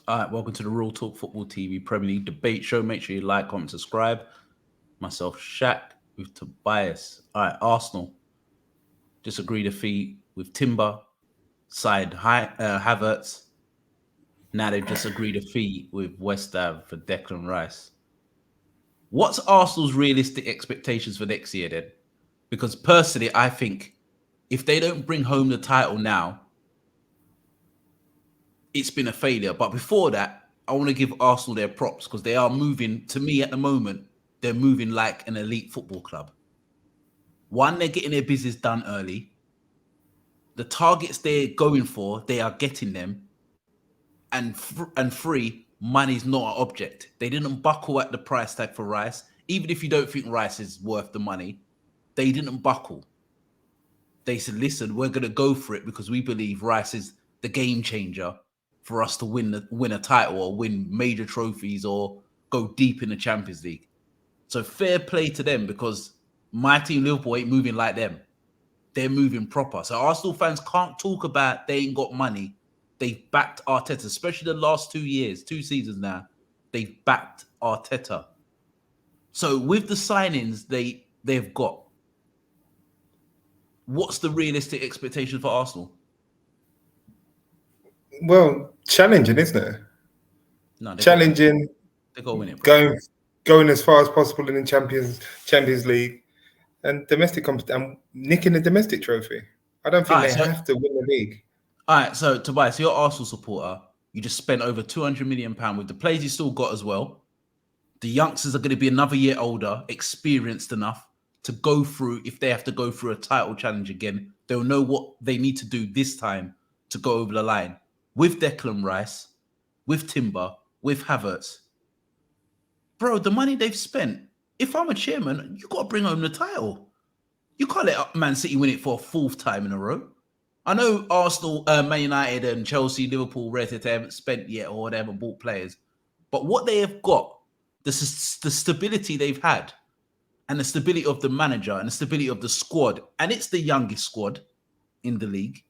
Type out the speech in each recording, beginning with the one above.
All right, welcome to the Real Talk Football TV Premier League debate show. Make sure you like, comment, subscribe. Myself, Shaq, with Tobias. All right, Arsenal disagree defeat with Timber, side Havertz. Now they've just agreed defeat with West Ham for Declan Rice. What's Arsenal's realistic expectations for next year then? Because personally, I think if they don't bring home the title now, it's been a failure. But before that, I want to give Arsenal their props because they are moving, to me at the moment, they're moving like an elite football club. One, they're getting their business done early. The targets they're going for, they are getting them. And three, money's not an object. They didn't buckle at the price tag for Rice. Even if you don't think Rice is worth the money, they didn't buckle. They said, listen, we're going to go for it because we believe Rice is the game changer for us to win a title or win major trophies or go deep in the Champions League. So fair play to them because my team, Liverpool, ain't moving like them. They're moving proper. So Arsenal fans can't talk about they ain't got money. They've backed Arteta, especially the last 2 years, 2 seasons now. They've backed Arteta. So with the signings they've got, what's the realistic expectation for Arsenal? Well, challenging, isn't it? No, challenging. They got to win it. Bro. Going as far as possible in the Champions League and domestic competition, and nicking the domestic trophy. I don't think they have to win the league. All right, so Tobias, you're an Arsenal supporter. You just spent over £200 million with the players you still got as well. The youngsters are going to be another year older, experienced enough to go through, if they have to go through a title challenge again, they'll know what they need to do this time to go over the line. With Declan Rice, with Timber, with Havertz. Bro, the money they've spent, if I'm a chairman, you got to bring home the title. You can't let Man City win it for a 4th time in a row. I know Arsenal, Man United and Chelsea, Liverpool, Red Hat, they haven't spent yet or they haven't bought players. But what they have got, the stability they've had and the stability of the manager and the stability of the squad, and it's the youngest squad in the league.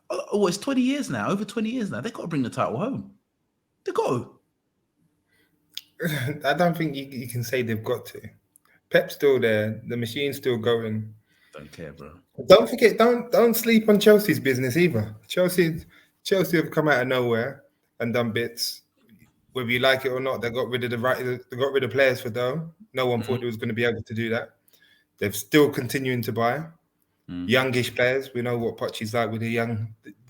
It's 20 years now, over 20 years now. They've got to bring the title home. They've got to. I don't think you can say they've got to. Pep's still there. The machine's still going. Don't care, bro. Don't forget, don't sleep on Chelsea's business either. Chelsea have come out of nowhere and done bits. Whether you like it or not, they got rid of players for Dome. No one thought they was going to be able to do that. They're still continuing to buy youngish players. We know what Poch's like with the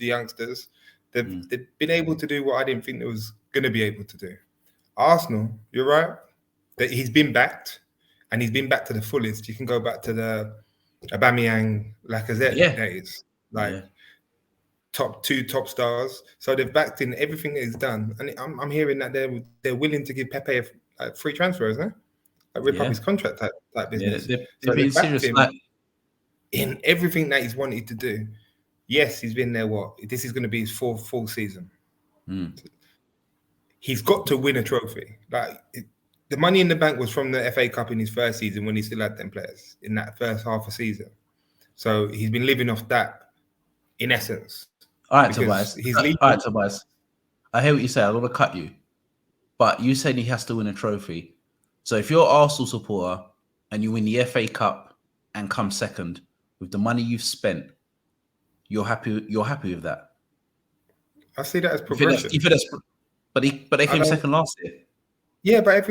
youngsters. They've been able to do what I didn't think they was going to be able to do. Arsenal, you're right. That he's been backed, and he's been back to the fullest. You can go back to the Aubameyang, Lacazette days, top stars. So they've backed in everything that he's done, and I'm hearing that they're willing to give Pepe a free transfer, isn't it? Like rip up his contract type business. Yeah, they're being serious. In everything that he's wanted to do. Yes, he's been there. This is going to be his 4th full season. He's got to win a trophy. The money in the bank was from the FA Cup in his first season when he still had 10 players in that first half a season. So he's been living off that in essence. All right, Tobias. Tobias. I hear what you say. I don't want to cut you. But you said he has to win a trophy. So if you're an Arsenal supporter and you win the FA Cup and come second with the money you've spent, you're happy with that? I see that as progression. But they came second last year. Yeah, but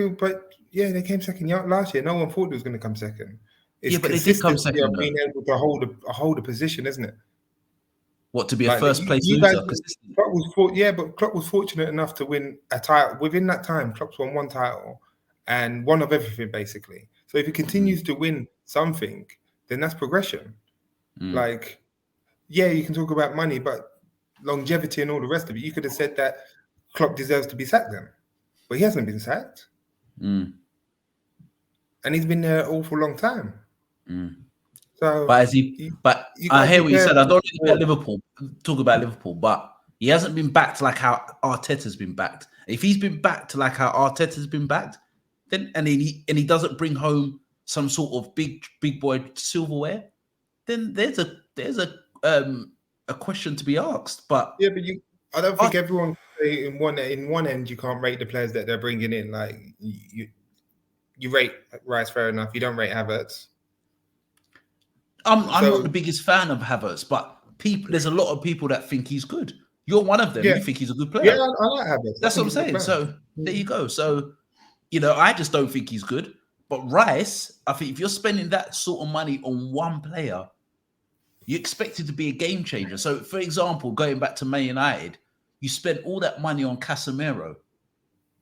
they came second last year. No one thought they was going to come second. But they did come second. Being able to hold a position, isn't it? What, to be a first place loser? Klopp was fortunate enough to win a title within that time. Klopp's won 1 title and one of everything basically. So if he continues to win something, then that's progression. You can talk about money, but longevity and all the rest of it. You could have said that Klopp deserves to be sacked then. But he hasn't been sacked. And he's been there an awful long time. So, I hear what you said. I don't talk about Liverpool, but he hasn't been backed like how Arteta's been backed. If he's been backed like how Arteta's been backed, then and he doesn't bring home some sort of big boy silverware, then there's a question to be asked. But I don't think everyone in one end you can't rate the players that they're bringing in. Like you rate Rice, fair enough. You don't rate Havertz. I'm not the biggest fan of Havertz, but there's a lot of people that think he's good. You're one of them. Yeah. You think he's a good player. Yeah, I like Havertz. That's what I'm saying. So there you go. So, I just don't think he's good. But Rice, I think if you're spending that sort of money on one player, you expect it to be a game changer. So, for example, going back to Man United, you spent all that money on Casemiro.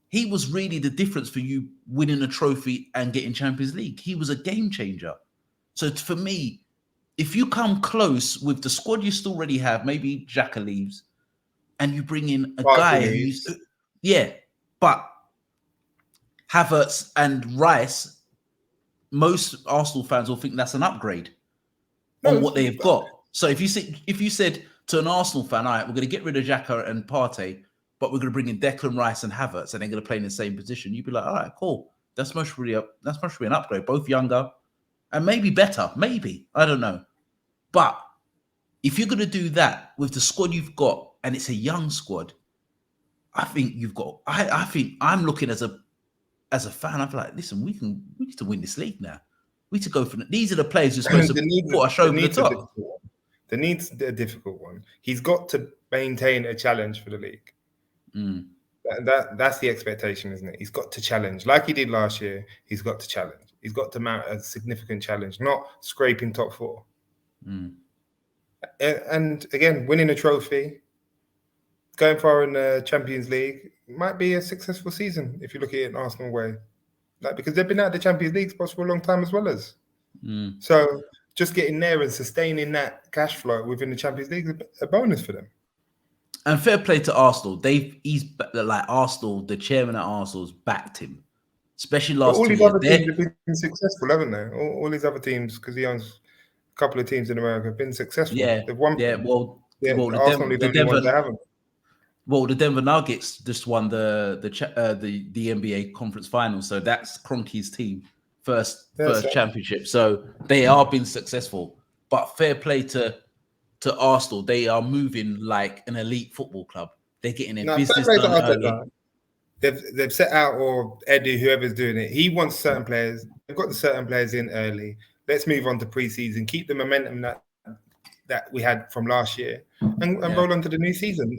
He was really the difference for you winning a trophy and getting Champions League. He was a game changer. So for me, if you come close with the squad you still already have, maybe Xhaka leaves, and you bring in a guy who's, but Havertz and Rice, most Arsenal fans will think that's an upgrade on what they've got. So if you said to an Arsenal fan, all right, we're going to get rid of Xhaka and Partey, but we're going to bring in Declan Rice and Havertz, and they're going to play in the same position, you'd be like, all right, cool. That's must be an upgrade. Both younger and maybe better. Maybe. I don't know. But if you're going to do that with the squad you've got, and it's a young squad, I think you've got. I think I'm looking as a fan. I'm like, listen, we need to win this league now. We need to go for these are the players who're supposed to put us over the top. The need's a difficult one. He's got to maintain a challenge for the league. That's the expectation, isn't it? He's got to challenge like he did last year. He's got to challenge. He's got to mount a significant challenge, not scraping top 4. And again, winning a trophy, going far in the Champions League might be a successful season if you look at it in Arsenal way. Like, because they've been out of the Champions League spots for a long time as well as. So just getting there and sustaining that cash flow within the Champions League is a bonus for them. And fair play to Arsenal. He's like Arsenal, the chairman at Arsenal's backed him, especially last all year. All these other teams have been successful, haven't they? All these other teams, because he owns a couple of teams in America, have been successful. Yeah, they've won. Yeah, well, Arsenal are the only ones that haven't. Well, the Denver Nuggets just won the NBA Conference Finals, so that's Kroenke's team first championship. So they are being successful. But fair play to Arsenal, they are moving like an elite football club. They're getting their business done early. They've set out, or Eddie, whoever's doing it, he wants certain players. They've got the certain players in early. Let's move on to preseason, keep the momentum that we had from last year, and roll on to the new season.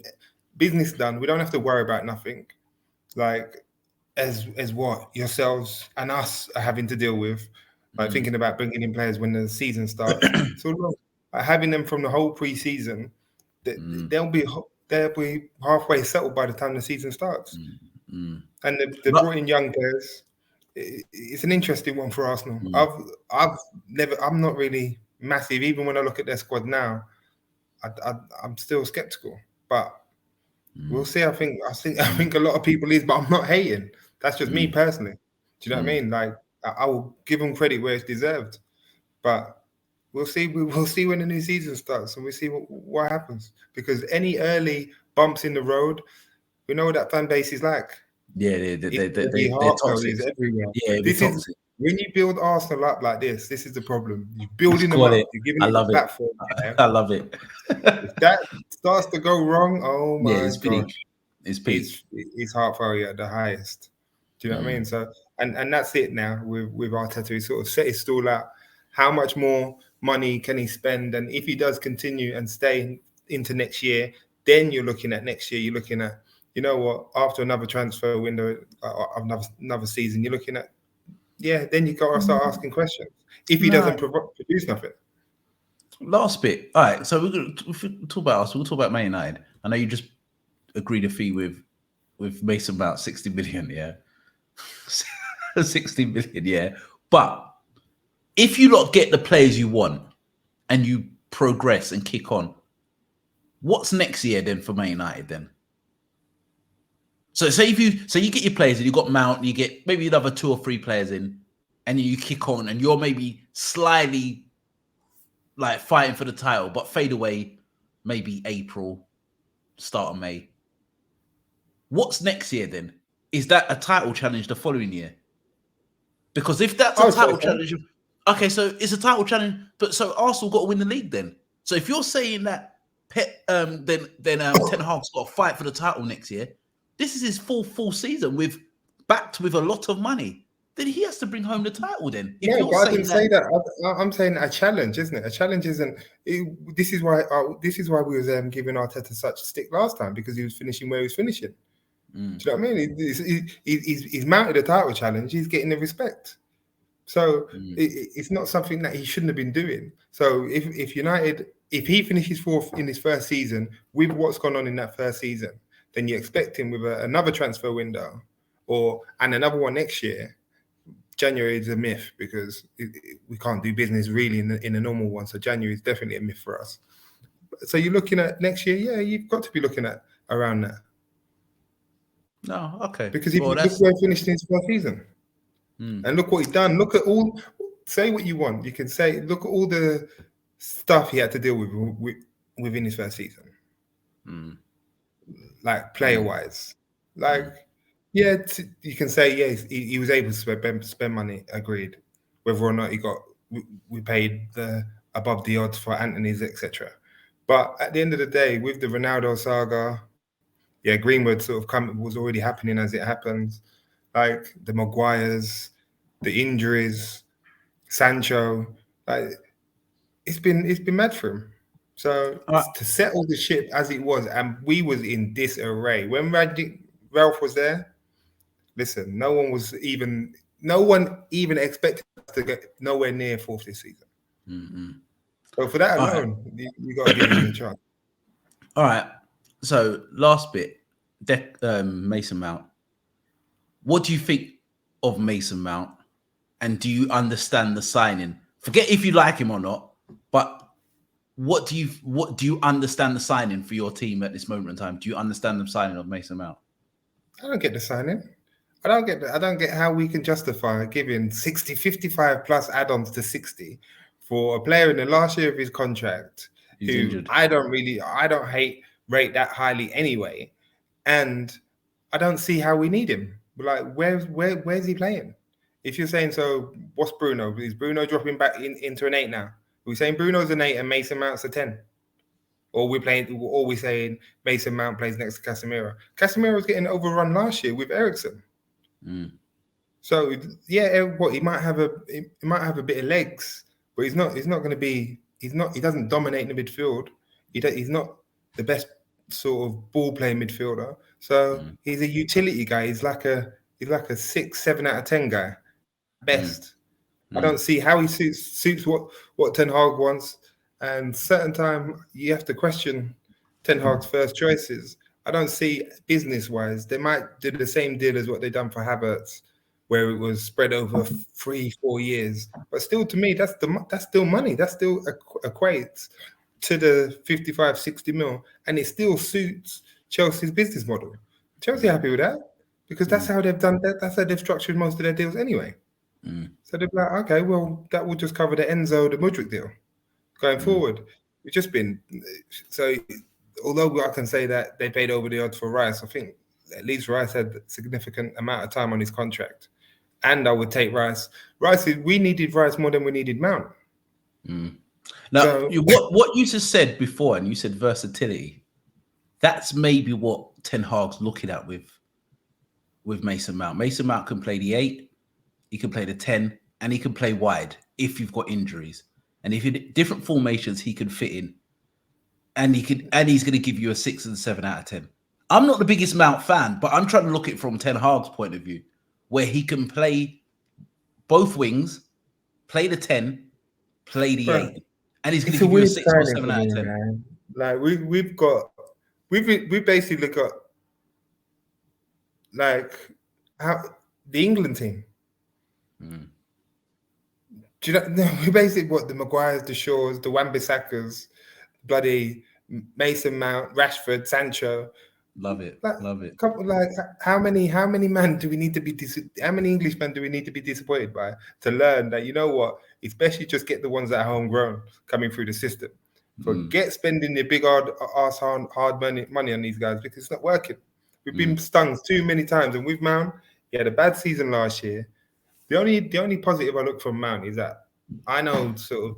Business done. We don't have to worry about nothing. Like as what yourselves and us are having to deal with, like thinking about bringing in players when the season starts. So having them from the whole preseason, they'll be halfway settled by the time the season starts. And they've brought in young players. It's an interesting one for Arsenal. I'm not really massive. Even when I look at their squad now, I'm still skeptical. But we'll see. I think a lot of people is, but I'm not hating. That's just me personally. Do you know what I mean? Like I will give them credit where it's deserved, but we'll see. We will see when the new season starts, and we'll see what happens. Because any early bumps in the road, we know what that fan base is like. Yeah, they're toxic everywhere. Yeah, this is when you build Arsenal up like this. This is the problem. You're building them up. You're giving them a platform. I love it. If that starts to go wrong, oh my god, it's peak. It's heart failure at the highest. Do you know what I mean? So, and that's it now with Arteta. He sort of set his stall out. How much more money can he spend? And if he does continue and stay into next year, then you're looking at next year. You're looking at, you know what? After another transfer window, another season, you're looking at, then you got to start asking questions. If he doesn't produce nothing. Last bit. All right. So we'll talk about us. We'll talk about Man United. I know you just agreed a fee with Mason about 60 million. Yeah. 60 million. Yeah. But if you not get the players you want and you progress and kick on, what's next year then for Man United then? So say you get your players and you got Mount, you get maybe another 2 or 3 players in, and you kick on and you're maybe slightly like fighting for the title, but fade away maybe April, start of May. What's next year then? Is that a title challenge the following year? Because if that's a title challenge, okay, so it's a title challenge, but so Arsenal got to win the league then. So if you're saying that Ten Hag's got to fight for the title next year. This is his full season backed with a lot of money. Then he has to bring home the title. Then, if no, but I didn't say that. I'm saying a challenge, isn't it? A challenge isn't. This is why we was giving Arteta such stick last time, because he was finishing where he was finishing. Do you know what I mean? He's mounted a title challenge. He's getting the respect. So it's not something that he shouldn't have been doing. So if United, if he finishes fourth in his first season with what's gone on in that first season, then you expect him with another transfer window and another one next year. January is a myth because we can't do business really in a normal one. So January is definitely a myth for us. So you're looking at next year, yeah, you've got to be looking at around that. No, okay. Because if you look where he finished in his first season, and look what he's done. Look at all. Say what you want. You can say, look at all the stuff he had to deal with within his first season, like player-wise. Like, yeah, you can say, yeah, he was able to spend money. Agreed. Whether or not we paid above the odds for Anthony's, etc. But at the end of the day, with the Ronaldo saga, yeah, Greenwood sort of was already happening as it happens. Like the Maguires, the injuries, Sancho, like it's been mad for him. So to settle the ship as it was, and we was in disarray when Ralph was there. Listen, no one even expected us to get nowhere near fourth this season. So for that alone, you got to give him a chance. All right. So last bit, Mason Mount. What do you think of Mason Mount, and do you understand the signing? Forget if you like him or not, but what do you understand the signing for your team at this moment in time? Do you understand the signing of Mason Mount? I don't get the signing. I don't get how we can justify giving 55 plus add-ons to 60 for a player in the last year of his contract He's injured. I don't rate that highly anyway, and I don't see how we need him. Like, where's he playing? If you're saying so, what's Bruno? Is Bruno dropping back into an 8 now? Are we saying Bruno's an 8 and Mason Mount's a 10? Or we're saying Mason Mount plays next to Casemiro? Casemiro was getting overrun last year with Eriksen. So yeah, he might have a bit of legs, but he's not going to be. He doesn't dominate in the midfield. He's not the best sort of ball playing midfielder. So he's a utility guy. He's like a 6, 7 out of 10 guy, best. I don't see how he suits what Ten Hag wants. And certain time you have to question Ten Hag's first choices. I don't see business-wise. They might do the same deal as what they done for Havertz, where it was spread over 3-4 years. But still, to me, that's still money. That still equates to the 55, 60 mil, and it still suits Chelsea's business model. Chelsea happy with that because that's how they've done that. That's how they've structured most of their deals anyway. So they're like, okay, well, that will just cover the Enzo, the Mudryk deal going forward. It's just been so. Although I can say that they paid over the odds for Rice, I think at least Rice had a significant amount of time on his contract. And I would take Rice. We needed Rice more than we needed Mount. Now, what you just said before, and you said versatility, that's maybe what Ten Hag's looking at with Mason Mount. Mason Mount can play the 8, he can play the 10, and he can play wide if you've got injuries. And if in different formations, he can fit in. And he's going to give you a 6 and 7 out of 10. I'm not the biggest Mount fan, but I'm trying to look at it from Ten Hag's point of view, where he can play both wings, play the 10, play the 8, and he's going to give you a 6 or 7 out of 10. Man. Like we've basically got like how the England team. Do you know? No, we basically what the Maguires, the Shaws, the Wan-Bissakas, bloody Mason Mount, Rashford, Sancho. Love it. Like how many men do we need to be? How many Englishmen do we need to be disappointed by to learn that, you know what? Especially just get the ones that are homegrown coming through the system. Forget spending the big hard money on these guys because it's not working. We've been stung too many times, and with Mount, he had a bad season last year. The only positive I look from Mount is that I know sort of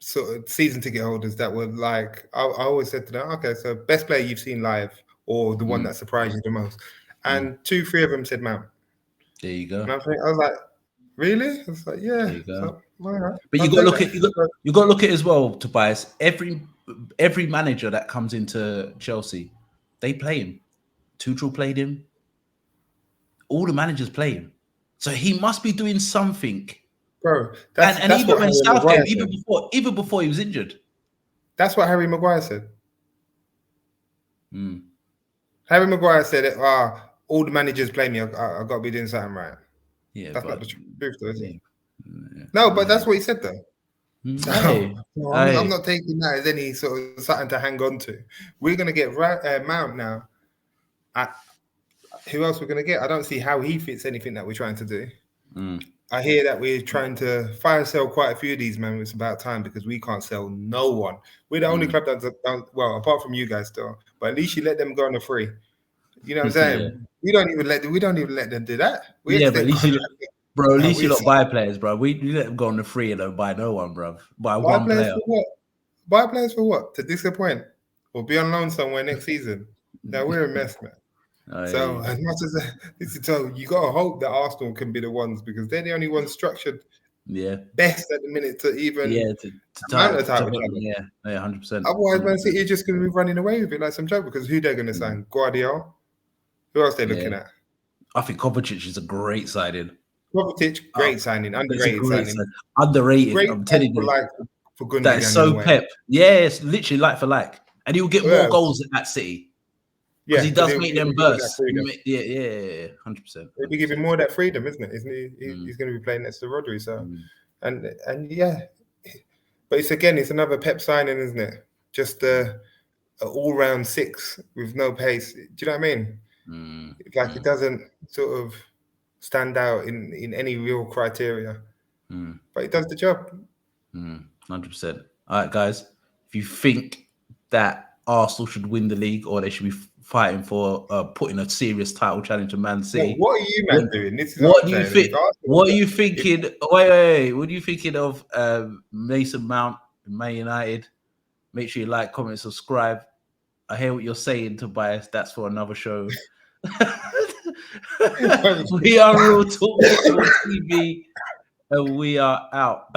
sort of season ticket holders that were like, I always said to them, okay, so best player you've seen live or the one that surprised you the most. And 2-3 of them said Mount. There you go. And I was like, really? I was like, yeah. There you go. So, all right. But you got to look at you got to look at it as well, Tobias. Every manager that comes into Chelsea, they play him. Tuchel played him. All the managers play him, so he must be doing something. Bro, and even when Southgate, even before he was injured. That's what Harry Maguire said. Harry Maguire said it. All the managers play me. I got to be doing something right. Yeah, that's not the truth, though, is it? Yeah. No, but that's what he said, though. So, I'm not taking that as any sort of something to hang on to. We're going to get Mount now. Who else we're going to get? I don't see how he fits anything that we're trying to do. I hear that we're trying to fire sell quite a few of these, man. It's about time because we can't sell no one. We're the only club that's well, apart from you guys still, but at least you let them go on the free. You know what I'm saying? Yeah. We don't even let them do that. But at least you don't buy players, bro. We let them go on the free and don't buy no one, bro. Buy one player. For what? Buy players for what? To disappoint or be on loan somewhere next season? Now we're a mess, man. So as much as this is so, you gotta hope that Arsenal can be the ones because they're the only ones structured, best at the minute to even to 100%. Otherwise, Man City are just gonna be running away with it like some joke because who they're gonna sign? Guardiola. Who else they're looking at? I think Kovacic is a great signing. Kovacic, great signing, underrated signing. Underrated. Great, I'm telling you, for Gundogan that is so Pep. Yeah, it's literally like for like, and he will get more goals at City. Because he does make them burst. Yeah, 100%. He'll be giving more of that freedom, isn't it? Isn't he? He's going to be playing next to Rodri. So, and yeah, but it's another Pep signing, isn't it? Just an all-round 6 with no pace. Do you know what I mean? Like it doesn't sort of stand out in any real criteria, but it does the job. 100%. All right, guys. If you think that Arsenal should win the league or they should be fighting for putting a serious title challenge to Man City. What are you man doing? This is what do you think? What are you thinking? Wait. What are you thinking of Mason Mount, Man United? Make sure you like, comment, subscribe. I hear what you're saying, Tobias. That's for another show. We are Real Talk TV, and we are out.